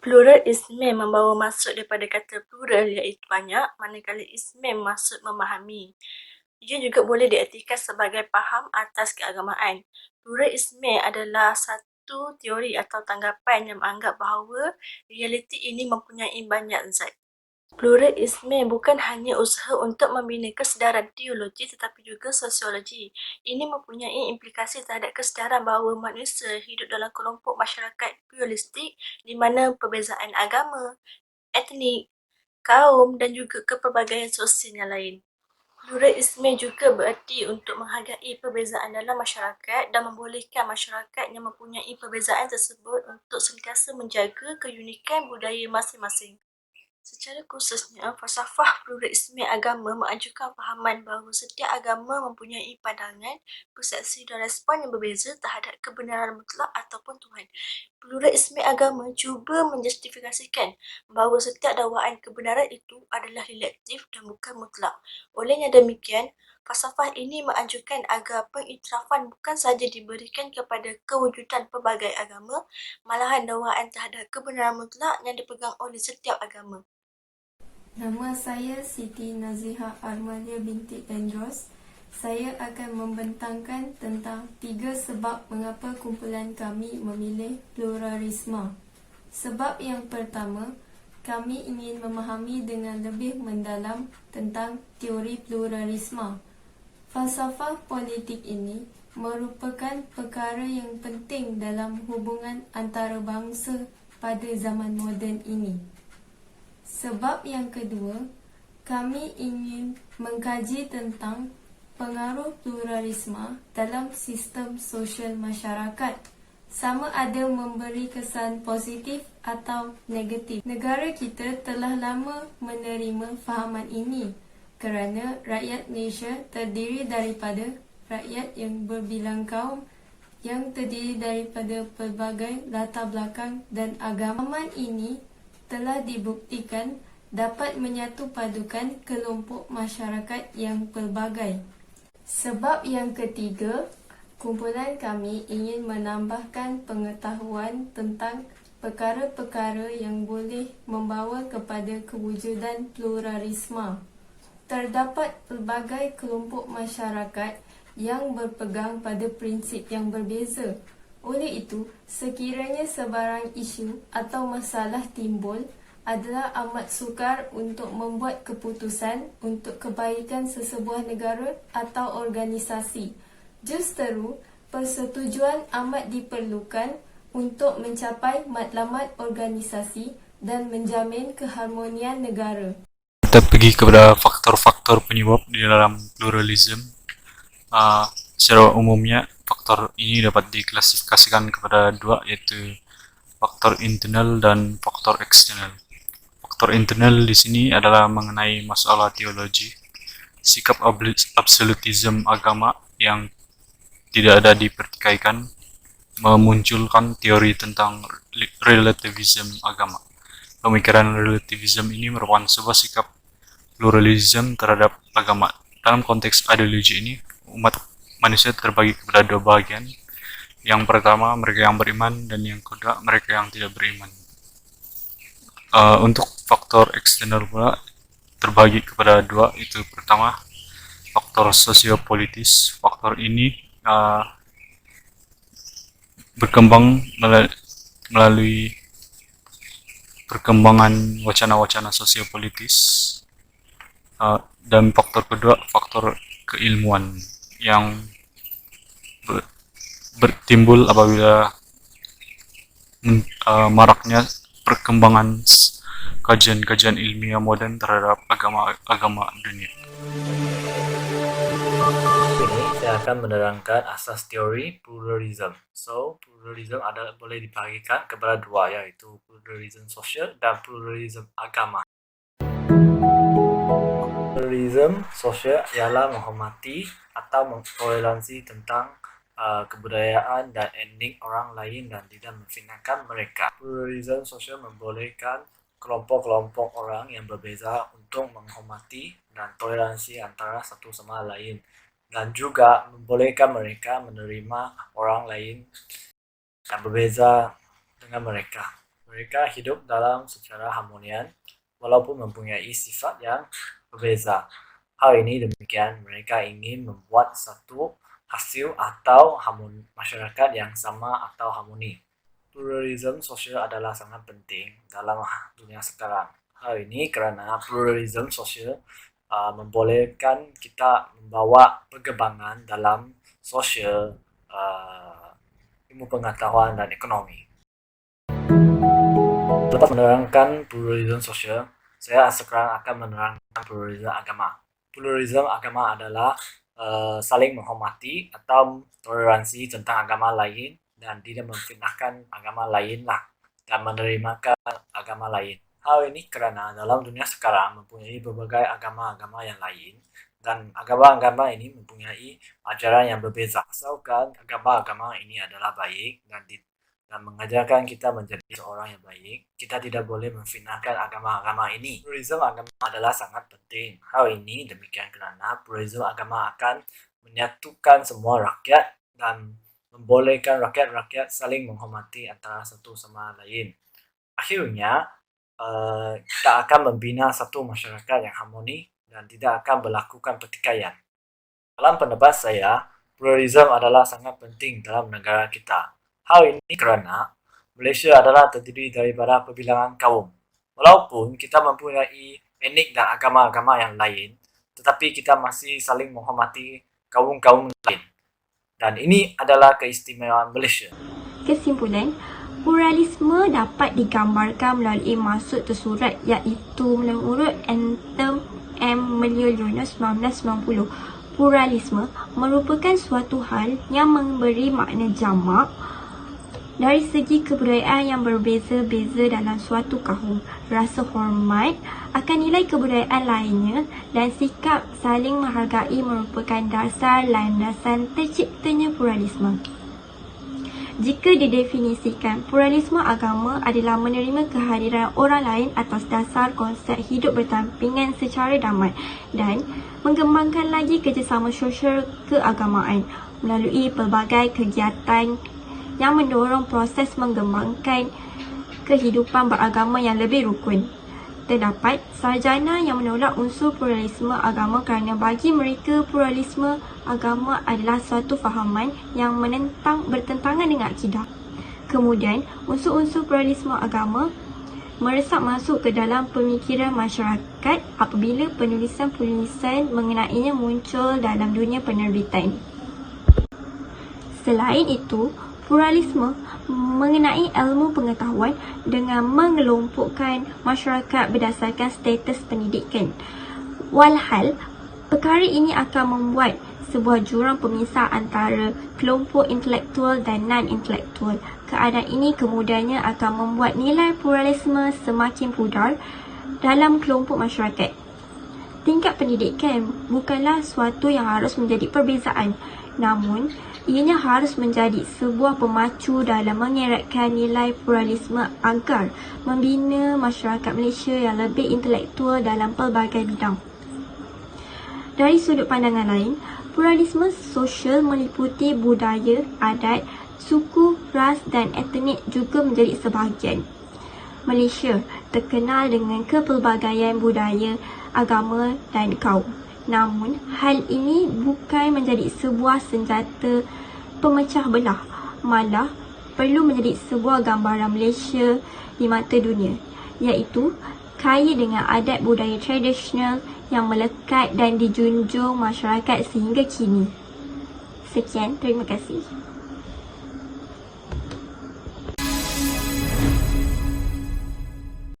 Pluralisme membawa maksud daripada kata plural iaitu banyak, manakala isme maksud memahami. Ia juga boleh diartikan sebagai faham atas keagamaan. Pluralisme adalah satu teori atau tanggapan yang menganggap bahawa realiti ini mempunyai banyak zat. Pluralisme bukan hanya usaha untuk membina kesedaran teologi tetapi juga sosiologi. Ini mempunyai implikasi terhadap kesedaran bahawa manusia hidup dalam kelompok masyarakat pluralistik di mana perbezaan agama, etnik, kaum dan juga kepelbagaian sosial yang lain. Pluralisme juga bererti untuk menghargai perbezaan dalam masyarakat dan membolehkan masyarakat yang mempunyai perbezaan tersebut untuk sentiasa menjaga keunikan budaya masing-masing. Secara khususnya, falsafah pluralisme agama mengajukan fahaman bahawa setiap agama mempunyai pandangan, persepsi dan respon yang berbeza terhadap kebenaran mutlak ataupun Tuhan. Pluralisme agama cuba menjustifikasikan bahawa setiap dakwaan kebenaran itu adalah relatif dan bukan mutlak. Olehnya demikian, falsafah ini menganjurkan agar pengiktirafan bukan sahaja diberikan kepada kewujudan pelbagai agama, malahan dakwaan terhadap kebenaran mutlak yang dipegang oleh setiap agama. Nama saya Siti Naziha Armalia binti Andros. Saya akan membentangkan tentang 3 sebab mengapa kumpulan kami memilih pluralisme. Sebab yang pertama, kami ingin memahami dengan lebih mendalam tentang teori pluralisme. Falsafah politik ini merupakan perkara yang penting dalam hubungan antarabangsa pada zaman moden ini. Sebab yang kedua, kami ingin mengkaji tentang pengaruh pluralisme dalam sistem sosial masyarakat, sama ada memberi kesan positif atau negatif. Negara kita telah lama menerima fahaman ini kerana rakyat Malaysia terdiri daripada rakyat yang berbilang kaum yang terdiri daripada pelbagai latar belakang dan agama. Fahaman ini telah dibuktikan dapat menyatu padukan kelompok masyarakat yang pelbagai. Sebab yang ketiga, kumpulan kami ingin menambahkan pengetahuan tentang perkara-perkara yang boleh membawa kepada kewujudan pluralisme. Terdapat pelbagai kelompok masyarakat yang berpegang pada prinsip yang berbeza. Oleh itu, sekiranya sebarang isu atau masalah timbul, adalah amat sukar untuk membuat keputusan untuk kebaikan sesebuah negara atau organisasi. Justeru, persetujuan amat diperlukan untuk mencapai matlamat organisasi dan menjamin keharmonian negara. Kita pergi kepada faktor-faktor penyebab di dalam pluralisme. Secara umumnya, faktor ini dapat diklasifikasikan kepada dua, yaitu faktor internal dan faktor eksternal. Faktor internal di sini adalah mengenai masalah teologi, sikap absolutisme agama yang tidak ada dipertikaikan, memunculkan teori tentang relativisme agama. Pemikiran relativisme ini merupakan sebuah sikap pluralisme terhadap agama. Dalam konteks ideologi ini, umat manusia terbagi kepada dua bagian. Yang pertama, mereka yang beriman, dan yang kedua, mereka yang tidak beriman. Untuk faktor eksternal pula terbagi kepada dua, itu pertama, faktor sosiopolitis. Faktor ini berkembang melalui perkembangan wacana-wacana sosiopolitis. Dan faktor kedua, faktor keilmuan yang bertimbul apabila maraknya perkembangan kajian-kajian ilmiah modern terhadap agama dunia. Ini saya akan menerangkan asas teori pluralism. So, pluralism boleh dibagikan kepada dua, yaitu pluralism sosial dan pluralism agama. Pluralism sosial ialah menghormati atau mentoleransi tentang kebudayaan dan etnik orang lain dan tidak memfitnahkan mereka. Pluralism sosial membolehkan kelompok-kelompok orang yang berbeza untuk menghormati dan toleransi antara satu sama lain, dan juga membolehkan mereka menerima orang lain yang berbeza dengan mereka. Mereka hidup dalam secara harmonian walaupun mempunyai sifat yang berbeza. Hal ini demikian mereka ingin membuat satu hasil atau masyarakat yang sama atau harmoni. Pluralisme sosial adalah sangat penting dalam dunia sekarang. Hal ini kerana pluralisme sosial membolehkan kita membawa perkembangan dalam sosial, ilmu pengetahuan dan ekonomi. Lepas menerangkan pluralisme sosial, saya sekarang akan menerangkan pluralisme agama. Pluralisme agama adalah saling menghormati atau toleransi tentang agama lain dan tidak memfitnahkan agama lain dan menerimakan agama lain. Hal ini kerana dalam dunia sekarang mempunyai berbagai agama-agama yang lain dan agama-agama ini mempunyai ajaran yang berbeza. Asalkan agama-agama ini adalah baik dan mengajarkan kita menjadi seorang yang baik, kita tidak boleh memfitnahkan agama-agama ini. Pluralisme agama adalah sangat penting. Hal ini demikian kerana pluralisme agama akan menyatukan semua rakyat dan membolehkan rakyat-rakyat saling menghormati antara satu sama lain. Akhirnya, kita akan membina satu masyarakat yang harmoni dan tidak akan berlakukan pertikaian. Dalam pendapat saya, pluralisme adalah sangat penting dalam negara kita. Hal ini kerana Malaysia adalah terdiri daripada perbilangan kaum. Walaupun kita mempunyai etnik dan agama-agama yang lain, tetapi kita masih saling menghormati kaum-kaum lain. Dan ini adalah keistimewaan Malaysia. Kesimpulan, pluralisme dapat digambarkan melalui maksud tersurat iaitu menurut Anthem M. Meliu Yunus 1990. Pluralisme merupakan suatu hal yang memberi makna jamak dari segi kebudayaan yang berbeza-beza dalam suatu kaum, rasa hormat akan nilai kebudayaan lainnya dan sikap saling menghargai merupakan dasar landasan terciptanya pluralisme. Jika didefinisikan, pluralisme agama adalah menerima kehadiran orang lain atas dasar konsep hidup berdampingan secara damai dan mengembangkan lagi kerjasama sosial keagamaan melalui pelbagai kegiatan yang mendorong proses mengembangkan kehidupan beragama yang lebih rukun. Terdapat sarjana yang menolak unsur pluralisme agama kerana bagi mereka pluralisme agama adalah suatu fahaman yang bertentangan dengan akidah. Kemudian, unsur-unsur pluralisme agama meresap masuk ke dalam pemikiran masyarakat apabila penulisan-penulisan mengenainya muncul dalam dunia penerbitan. Selain itu, pluralisme mengenai ilmu pengetahuan dengan mengelompokkan masyarakat berdasarkan status pendidikan. Walhal, perkara ini akan membuat sebuah jurang pemisah antara kelompok intelektual dan non-intelektual. Keadaan ini kemudiannya akan membuat nilai pluralisme semakin pudar dalam kelompok masyarakat. Tingkat pendidikan bukanlah suatu yang harus menjadi perbezaan, namun ianya harus menjadi sebuah pemacu dalam mengeratkan nilai pluralisme agar membina masyarakat Malaysia yang lebih intelektual dalam pelbagai bidang. Dari sudut pandangan lain, pluralisme sosial meliputi budaya, adat, suku, ras dan etnik juga menjadi sebahagian. Malaysia terkenal dengan kepelbagaian budaya, agama dan kaum. Namun, hal ini bukan menjadi sebuah senjata pemecah belah, malah perlu menjadi sebuah gambaran Malaysia di mata dunia, iaitu kaya dengan adat budaya tradisional yang melekat dan dijunjung masyarakat sehingga kini. Sekian, terima kasih.